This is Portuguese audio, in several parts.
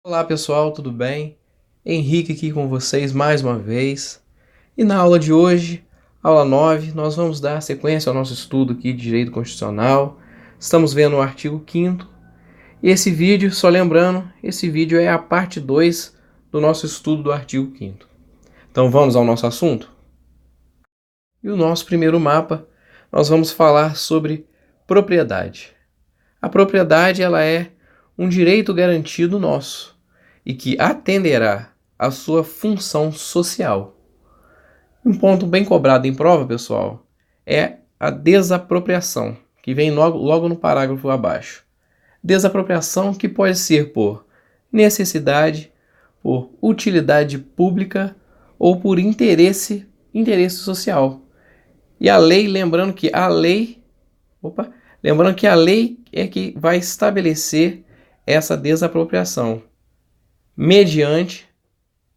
Olá pessoal, tudo bem? Henrique aqui com vocês mais uma vez. E na aula de hoje, aula 9, nós vamos dar sequência ao nosso estudo aqui de Direito Constitucional. Estamos vendo o artigo 5º. E esse vídeo, só lembrando, esse vídeo é a parte 2 do nosso estudo do artigo 5º. Então vamos ao nosso assunto? E o nosso primeiro mapa, nós vamos falar sobre propriedade. A propriedade ela é um direito garantido nosso e que atenderá à sua função social. Um ponto bem cobrado em prova, pessoal, é a desapropriação, que vem logo no parágrafo abaixo. Desapropriação que pode ser por necessidade, por utilidade pública ou por interesse social. E a lei, lembrando que a lei é que vai estabelecer essa desapropriação mediante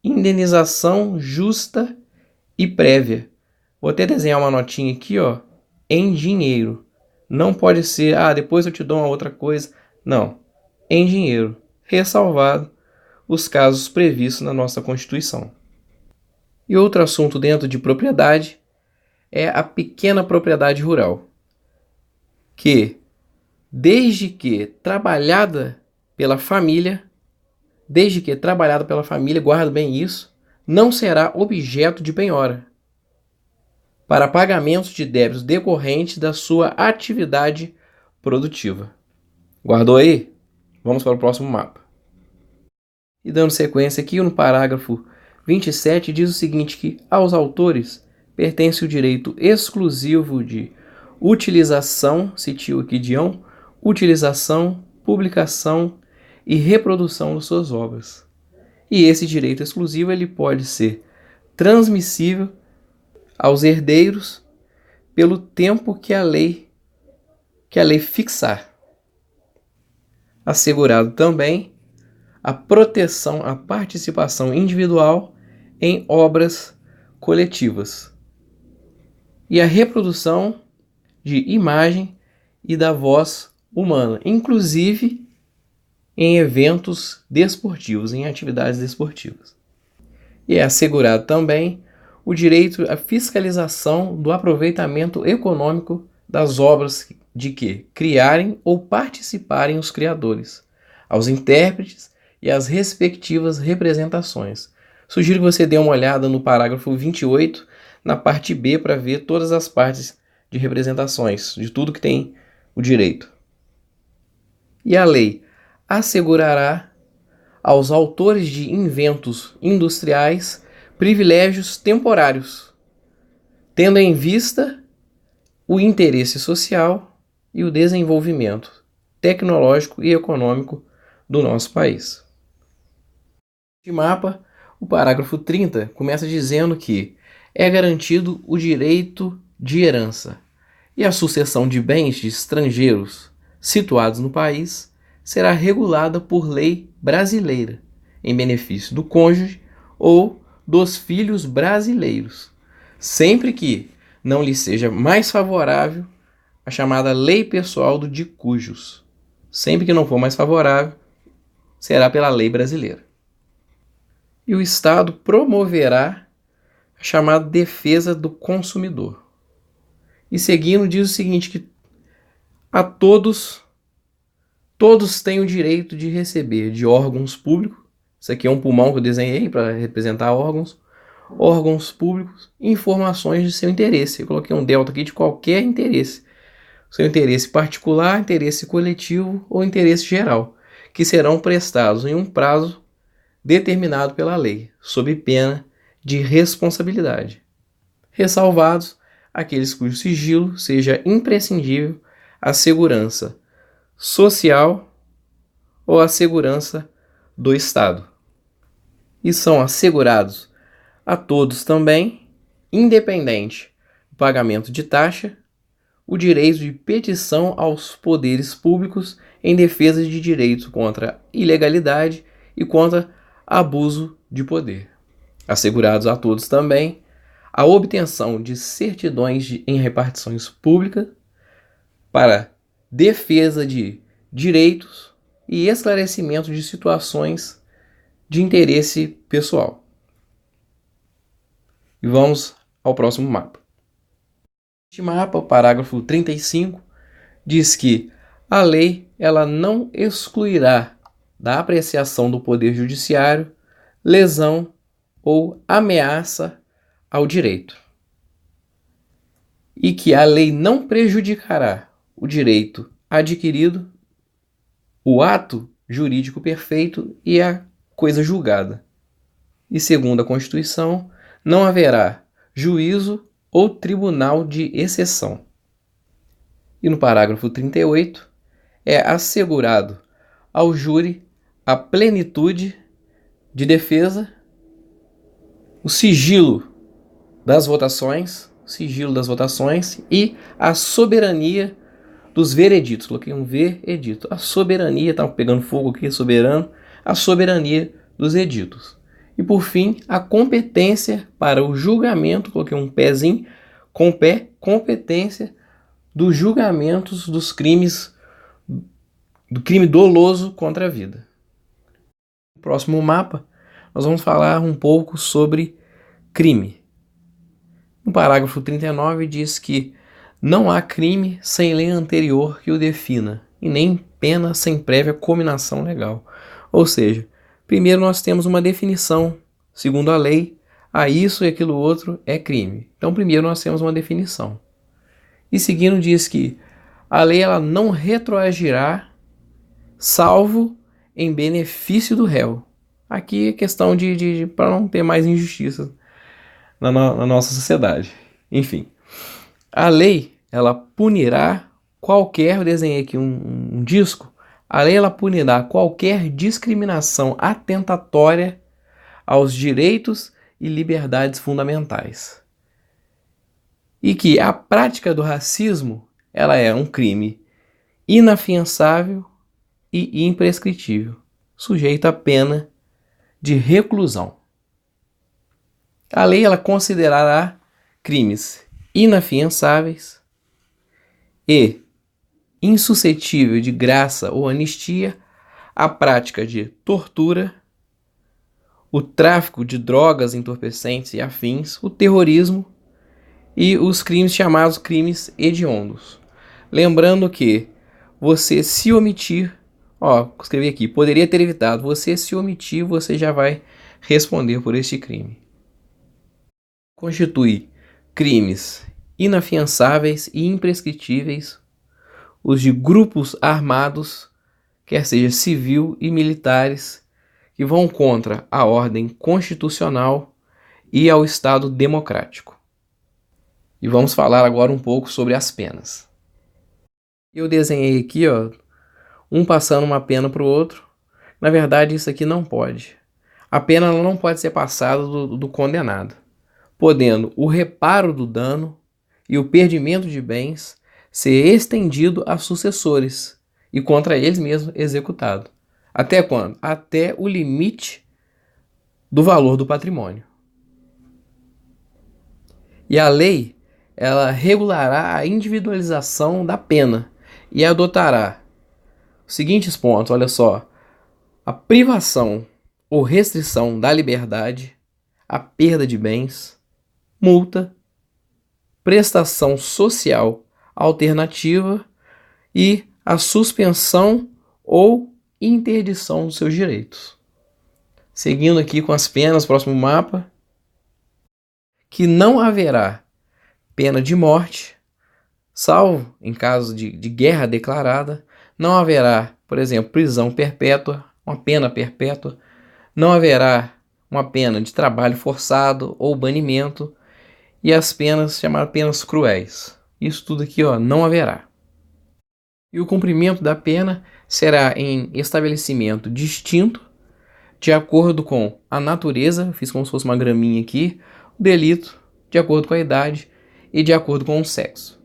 indenização justa e prévia. Vou até desenhar uma notinha aqui, em dinheiro. Não pode ser, depois eu te dou uma outra coisa. Não, em dinheiro, ressalvado os casos previstos na nossa Constituição. E outro assunto dentro de propriedade é a pequena propriedade rural, que, desde que trabalhada pela família, guarda bem isso, não será objeto de penhora para pagamentos de débitos decorrentes da sua atividade produtiva. Guardou aí? Vamos para o próximo mapa. E dando sequência aqui no parágrafo 27 diz o seguinte, que aos autores pertence o direito exclusivo de utilização, citio aqui Dion, utilização, publicação e reprodução de suas obras. E esse direito exclusivo ele pode ser transmissível aos herdeiros pelo tempo que a lei fixar. Assegurado também a proteção à participação individual em obras coletivas e a reprodução de imagem e da voz humana, inclusive em eventos desportivos, em atividades desportivas. E é assegurado também o direito à fiscalização do aproveitamento econômico das obras de que criarem ou participarem os criadores, aos intérpretes e às respectivas representações. Sugiro que você dê uma olhada no parágrafo 28, na parte B, para ver todas as partes de representações, de tudo que tem o direito. E a lei assegurará aos autores de inventos industriais privilégios temporários, tendo em vista o interesse social e o desenvolvimento tecnológico e econômico do nosso país. Neste mapa, o parágrafo 30 começa dizendo que é garantido o direito de herança e a sucessão de bens de estrangeiros situados no país será regulada por lei brasileira, em benefício do cônjuge ou dos filhos brasileiros, sempre que não lhe seja mais favorável a chamada lei pessoal do de cujos. Sempre que não for mais favorável, será pela lei brasileira. E o Estado promoverá a chamada defesa do consumidor. E seguindo diz o seguinte, que a todos têm o direito de receber de órgãos públicos, isso aqui é um pulmão que eu desenhei para representar órgãos públicos, informações de seu interesse. Eu coloquei um delta aqui de qualquer interesse. Seu interesse particular, interesse coletivo ou interesse geral, que serão prestados em um prazo determinado pela lei, sob pena de responsabilidade. Ressalvados aqueles cujo sigilo seja imprescindível à segurança social ou à segurança do Estado. E são assegurados a todos também, independente do pagamento de taxa, o direito de petição aos poderes públicos em defesa de direitos contra ilegalidade e contra abuso de poder. Assegurados a todos também a obtenção de certidões em repartições públicas para defesa de direitos e esclarecimento de situações de interesse pessoal. E vamos ao próximo mapa. Este mapa, o parágrafo 35, diz que a lei ela não excluirá da apreciação do Poder Judiciário lesão ou ameaça ao direito, e que a lei não prejudicará o direito adquirido, o ato jurídico perfeito e a coisa julgada. E segundo a Constituição, não haverá juízo ou tribunal de exceção. E no parágrafo 38, é assegurado ao júri a plenitude de defesa, o sigilo das votações e a soberania dos vereditos. Coloquei um veredito. A soberania, tá pegando fogo aqui, soberano, a soberania dos editos. E por fim, a competência para o julgamento, coloquei um pezinho com pé, competência dos julgamentos dos crimes, do crime doloso contra a vida. No próximo mapa, nós vamos falar um pouco sobre crime. No parágrafo 39 diz que não há crime sem lei anterior que o defina, e nem pena sem prévia cominação legal. Ou seja, primeiro nós temos uma definição, segundo a lei, isso e aquilo outro é crime. Então primeiro nós temos uma definição. E seguindo diz que a lei ela não retroagirá salvo em benefício do réu. Aqui é questão de para não ter mais injustiça na nossa sociedade. Enfim, a lei ela punirá qualquer, eu desenhei aqui um disco, a lei ela punirá qualquer discriminação atentatória aos direitos e liberdades fundamentais. E que a prática do racismo ela é um crime inafiançável e imprescritível, sujeito à pena de reclusão. A lei ela considerará crimes inafiançáveis e insuscetível de graça ou anistia a prática de tortura, o tráfico de drogas entorpecentes e afins, o terrorismo e os crimes chamados crimes hediondos. Lembrando que você se omitir, escrevi aqui, poderia ter evitado, você se omitir, você já vai responder por este crime. Constitui crimes inafiançáveis e imprescritíveis os de grupos armados, quer seja civil e militares, que vão contra a ordem constitucional e ao Estado democrático. E vamos falar agora um pouco sobre as penas. Eu desenhei aqui, um passando uma pena para o outro. Na verdade, isso aqui não pode. A pena ela não pode ser passada do condenado, podendo o reparo do dano e o perdimento de bens ser estendido a sucessores e contra eles mesmos executado. Até quando? Até o limite do valor do patrimônio. E a lei ela regulará a individualização da pena e adotará os seguintes pontos, olha só: a privação ou restrição da liberdade, a perda de bens, multa, prestação social alternativa e a suspensão ou interdição dos seus direitos. Seguindo aqui com as penas, próximo mapa, que não haverá pena de morte, salvo em caso de guerra declarada, não haverá, por exemplo, prisão perpétua, uma pena perpétua, não haverá uma pena de trabalho forçado ou banimento, e as penas chamadas penas cruéis. Isso tudo aqui não haverá. E o cumprimento da pena será em estabelecimento distinto, de acordo com a natureza, fiz como se fosse uma graminha aqui, o delito, de acordo com a idade e de acordo com o sexo.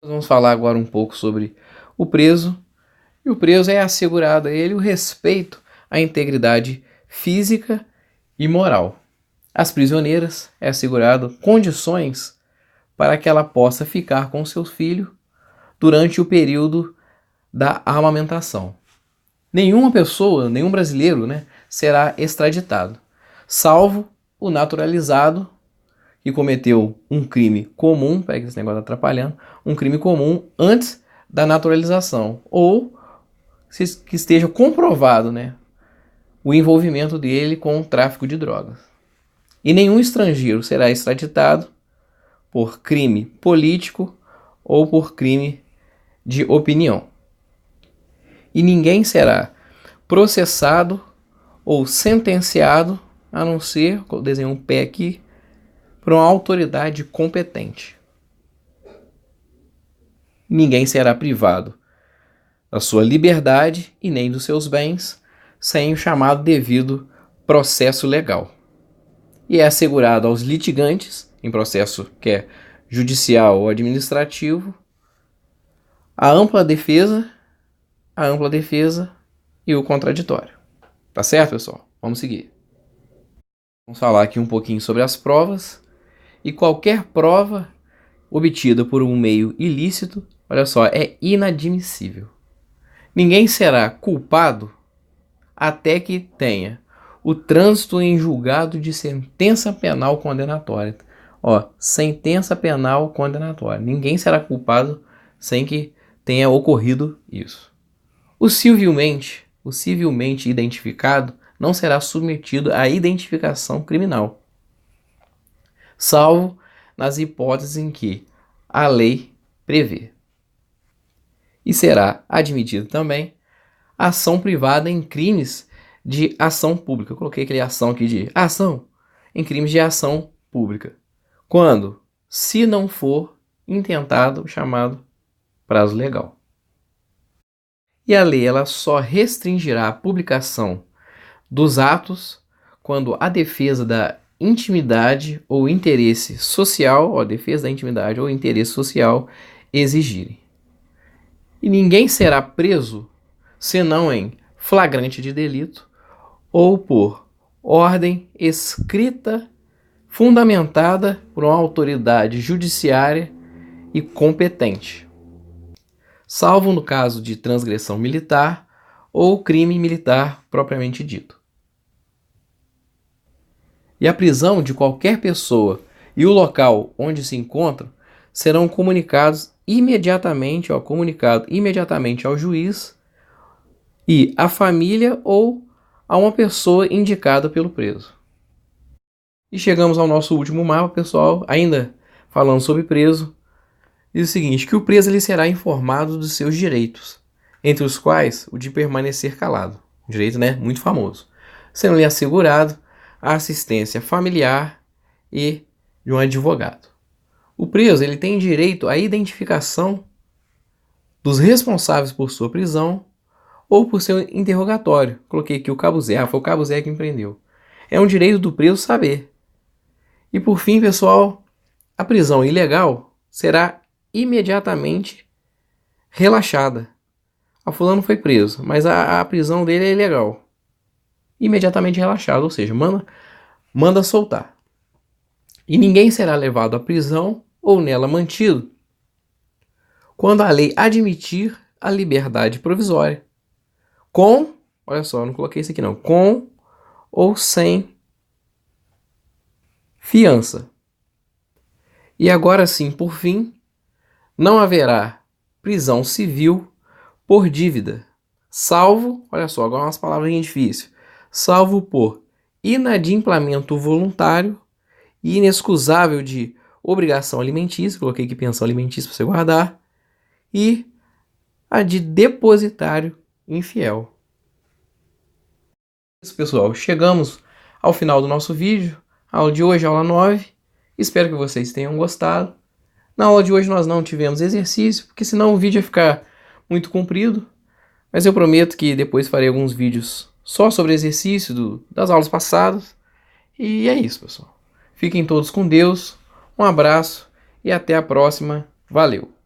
Nós vamos falar agora um pouco sobre o preso. E o preso é assegurado a ele o respeito à integridade física e moral. Às prisioneiras é assegurado condições para que ela possa ficar com seu filho durante o período da amamentação. nenhuma pessoa, nenhum brasileiro, né, será extraditado, salvo o naturalizado que cometeu um crime comum, pega esse negócio atrapalhando, um crime comum antes da naturalização, ou que esteja comprovado, né, o envolvimento dele com o tráfico de drogas. E nenhum estrangeiro será extraditado por crime político ou por crime de opinião. E ninguém será processado ou sentenciado, a não ser, eu desenhei um pé aqui, por uma autoridade competente. Ninguém será privado da sua liberdade e nem dos seus bens sem o chamado devido processo legal. E é assegurado aos litigantes, em processo que é judicial ou administrativo, a ampla defesa e o contraditório. Tá certo, pessoal? Vamos seguir. Vamos falar aqui um pouquinho sobre as provas. E qualquer prova obtida por um meio ilícito, olha só, é inadmissível. Ninguém será culpado até que tenha o trânsito em julgado de sentença penal condenatória. Ó, sentença penal condenatória. Ninguém será culpado sem que tenha ocorrido isso. O civilmente identificado não será submetido à identificação criminal, salvo nas hipóteses em que a lei prevê. E será admitido também ação privada em crimes de ação pública. Eu coloquei aquele ação aqui de ação em crimes de ação pública. Quando? Se não for intentado o chamado prazo legal. E a lei ela só restringirá a publicação dos atos quando a defesa da intimidade ou interesse social, defesa da intimidade ou interesse social exigirem. E ninguém será preso senão em flagrante de delito ou por ordem escrita fundamentada por uma autoridade judiciária e competente, salvo no caso de transgressão militar ou crime militar propriamente dito. E a prisão de qualquer pessoa e o local onde se encontra serão comunicados imediatamente ao juiz e à família ou a uma pessoa indicada pelo preso. E chegamos ao nosso último mapa, pessoal, ainda falando sobre preso. Diz o seguinte, que o preso ele será informado dos seus direitos, entre os quais o de permanecer calado, um direito, né, muito famoso, sendo-lhe assegurado a assistência familiar e de um advogado. O preso ele tem direito à identificação dos responsáveis por sua prisão ou por seu interrogatório. Coloquei aqui o Cabo Zé, foi o Cabo Zé que me prendeu. É um direito do preso saber. E por fim, pessoal, a prisão ilegal será imediatamente relaxada. A fulano foi preso, mas a prisão dele é ilegal. Imediatamente relaxada, ou seja, manda soltar. E ninguém será levado à prisão ou nela mantido quando a lei admitir a liberdade provisória, com, olha só, não coloquei isso aqui não, com ou sem fiança. E agora sim, por fim, não haverá prisão civil por dívida, salvo, olha só, agora umas palavras difíceis, salvo por inadimplemento voluntário e inexcusável de obrigação alimentícia, coloquei aqui pensão alimentícia para você guardar, e a de depositário infiel. Isso, pessoal, chegamos ao final do nosso vídeo, a aula de hoje, aula 9, espero que vocês tenham gostado. Na aula de hoje nós não tivemos exercício, porque senão o vídeo ia ficar muito comprido, mas eu prometo que depois farei alguns vídeos só sobre exercício das aulas passadas, e é isso, pessoal. Fiquem todos com Deus, um abraço e até a próxima. Valeu!